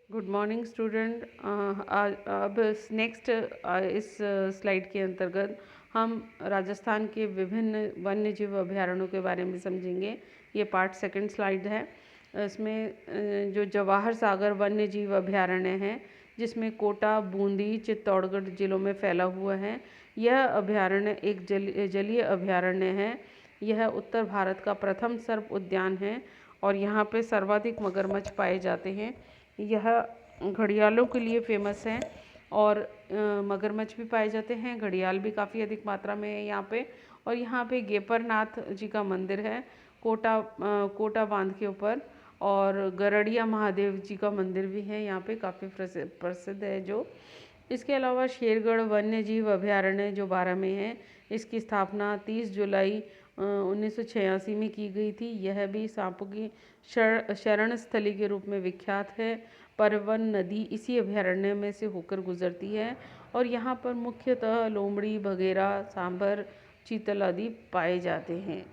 Good morning student. अब next इस slide के अंतर्गत हम राजस्थान के विभिन्न वन्य जीव अभयारण्यों के बारे में समझेंगे। ये पार्ट सेकंड स्लाइड है। इसमें जो जवाहर सागर वन्य जीव अभयारण्य है, जिसमें कोटा, बूंदी, चित्तौड़गढ़ जिलों में फैला हुआ है। यह अभयारण्य एक जलीय अभयारण्य है। यह उत्तर भारत का प्रथम सर्प उद्यान है और यहाँ पे सर्वाधिक मगरमच्छ पाए जाते हैं। यह घड़ियालों के लिए फेमस है और मगरमच्छ भी पाए जाते हैं। घड़ियाल भी काफ़ी अधिक मात्रा में है यहाँ पे। और यहाँ पे गेपरनाथ जी का मंदिर है कोटा बांध के ऊपर। और गरड़िया महादेव जी का मंदिर भी है यहाँ पे, काफ़ी प्रसिद्ध है जो। इसके अलावा शेरगढ़ वन्य जीव अभयारण्य जो बारह में है, इसकी स्थापना 30 जुलाई 1986 में की गई थी। यह भी सांपों की शरण स्थली के रूप में विख्यात है। परवन नदी इसी अभयारण्य में से होकर गुजरती है और यहाँ पर मुख्यतः लोमड़ी, बघेरा, सांभर, चीतल आदि पाए जाते हैं।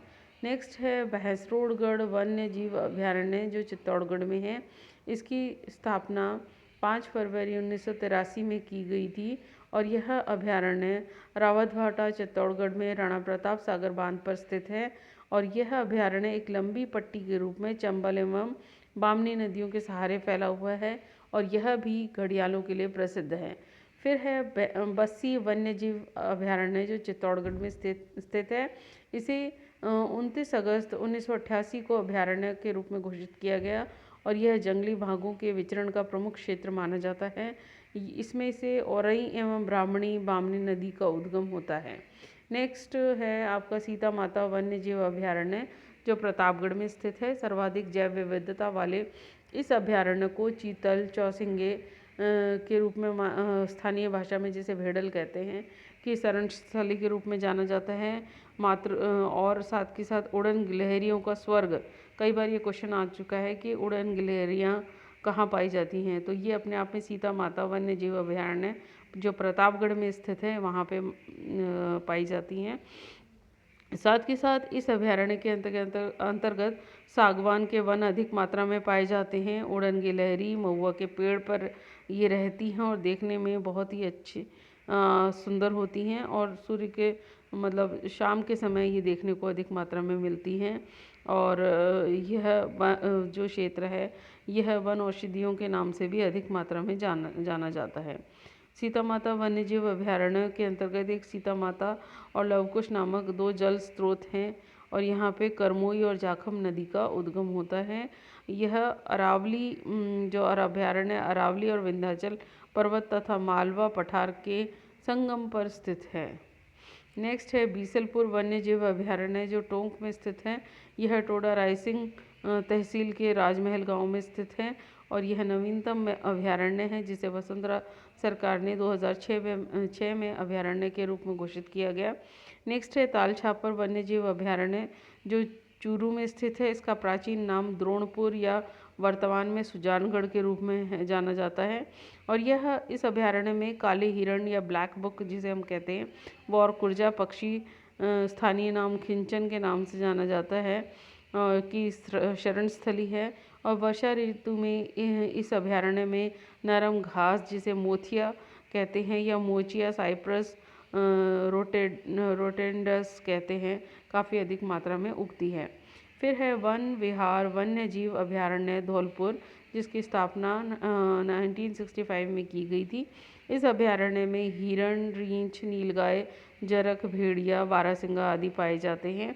नेक्स्ट है भैंसरोडगढ़ वन्य जीव अभयारण्य जो चित्तौड़गढ़ में है। इसकी स्थापना 5 फरवरी 1983 में की गई थी और यह अभयारण्य रावतभाटा चित्तौड़गढ़ में राणा प्रताप सागर बांध पर स्थित है। और यह अभयारण्य एक लंबी पट्टी के रूप में चंबल एवं बामनी नदियों के सहारे फैला हुआ है और यह भी घड़ियालों के लिए प्रसिद्ध है। फिर है बस्सी वन्य जीव अभयारण्य जो चित्तौड़गढ़ में स्थित है। इसे 29 अगस्त 1988 को अभयारण्य के रूप में घोषित किया गया और यह जंगली भागों के विचरण का प्रमुख क्षेत्र माना जाता है। इसमें से औरई एवं ब्राह्मणी बामनी नदी का उद्गम होता है। नेक्स्ट है आपका सीता माता वन्य जीव अभयारण्य जो प्रतापगढ़ में स्थित है। सर्वाधिक जैव विविधता वाले इस अभयारण्य को चीतल, चौसिंगे के रूप में स्थानीय भाषा में जिसे भेड़ल कहते हैं कि शरण स्थली के रूप में जाना जाता है। और साथ के साथ उड़न गिलहरियों का स्वर्ग, कई बार ये क्वेश्चन आ चुका है कि उड़न गिलहरियाँ कहाँ पाई जाती हैं, तो ये अपने आप में सीता माता वन्य जीव अभयारण्य जो प्रतापगढ़ में स्थित है वहाँ पे पाई जाती हैं। साथ के साथ इस अभयारण्य के अंतर्गत सागवान के वन अधिक मात्रा में पाए जाते हैं। उड़न गिलहरी महुआ के पेड़ पर ये रहती हैं और देखने में बहुत ही अच्छी सुंदर होती हैं और सूर्य के मतलब शाम के समय ये देखने को अधिक मात्रा में मिलती हैं। और यह जो क्षेत्र है यह वन औषधियों के नाम से भी अधिक मात्रा में जाना जाता है। सीता माता वन्य जीव अभयारण्य के अंतर्गत एक सीता माता और लवकुश नामक दो जल स्रोत हैं और यहाँ पे करमोई और जाखम नदी का उद्गम होता है। यह अरावली जो अभयारण्य अरावली और विंध्याचल पर्वत तथा मालवा पठार के संगम पर स्थित है। नेक्स्ट है बीसलपुर वन्य जीव अभयारण्य जो टोंक में स्थित है। यह टोडा रायसिंह तहसील के राजमहल गांव में स्थित है और यह नवीनतम अभयारण्य है जिसे वसुंधरा सरकार ने 2006 में अभयारण्य के रूप में घोषित किया गया। नेक्स्ट है ताल छापर वन्य जीव अभयारण्य जो चूरू में स्थित है। इसका प्राचीन नाम द्रोणपुर या वर्तमान में सुजानगढ़ के रूप में जाना जाता है और यह इस अभयारण्य में काले हिरण या ब्लैक बुक जिसे हम कहते हैं वो और कुरजा पक्षी स्थानीय नाम खिंचन के नाम से जाना जाता है की शरण स्थली है। और वर्षा ऋतु में इस अभयारण्य में नरम घास जिसे मोथिया कहते हैं या मोचिया साइप्रस रोटेंडस कहते हैं काफ़ी अधिक मात्रा में उगती है। फिर है वन विहार वन्य जीव अभयारण्य धौलपुर जिसकी स्थापना 1965 में की गई थी। इस अभयारण्य में हिरण, रींछ, नीलगाय, जरख, भेड़िया, बारहसिंगा आदि पाए जाते हैं।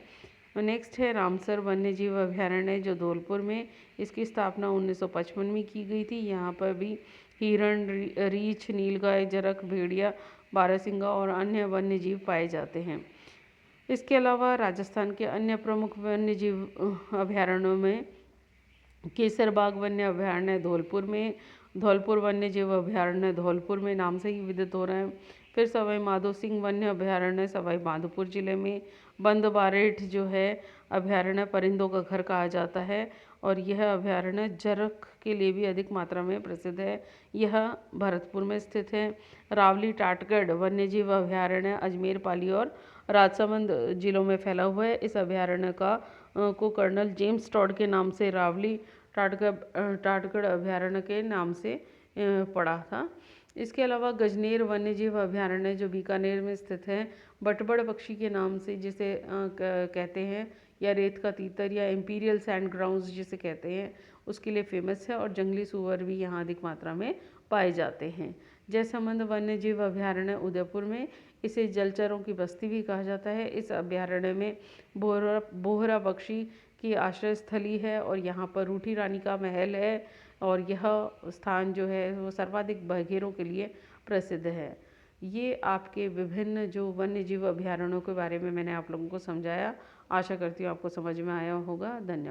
नेक्स्ट है रामसर वन्य जीव अभयारण्य जो धौलपुर में, इसकी स्थापना 1955 में की गई थी। यहाँ पर भी हिरण, रीछ, नीलगाय, जरख, भेड़िया, बारहसिंगा और अन्य वन्य जीव पाए जाते हैं। इसके अलावा राजस्थान के अन्य प्रमुख वन्य जीव अभयारण्यों में केसरबाग वन्य अभयारण्य धौलपुर में, धौलपुर वन्य जीव अभयारण्य धौलपुर में नाम से ही विदित हो रहे हैं। फिर सवाई माधो सिंह वन्य अभयारण्य सवाई माधोपुर जिले में, बंद बारेठ जो है अभयारण्य परिंदों का घर कहा जाता है और यह अभयारण्य जरख के लिए भी अधिक मात्रा में प्रसिद्ध है। यह भरतपुर में स्थित है। रावली टाटगढ़ वन्य जीव अभयारण्य अजमेर, पाली और राजसमंद जिलों में फैला हुआ है। इस अभयारण्य को कर्नल जेम्स टॉड के नाम से रावली टाटगढ़ अभयारण्य के नाम से पड़ा था। इसके अलावा गजनेर वन्यजीव अभयारण्य जो बीकानेर में स्थित है, बटबड़ पक्षी के नाम से जिसे कहते हैं, या रेत का तीतर या इम्पीरियल सैंड ग्राउंड्स जिसे कहते हैं, उसके लिए फेमस है और जंगली सुअर भी यहाँ अधिक मात्रा में पाए जाते हैं। जयसमंद वन्यजीव अभयारण्य उदयपुर में, इसे जलचरों की बस्ती भी कहा जाता है। इस अभयारण्य में बोहरा पक्षी की आश्रय स्थली है और यहाँ पर रूठी रानी का महल है और यह स्थान जो है वो सर्वाधिक बघेरों के लिए प्रसिद्ध है। ये आपके विभिन्न जो वन्यजीव अभयारण्यों के बारे में मैंने आप लोगों को समझाया। आशा करती हूँ आपको समझ में आया होगा। धन्यवाद।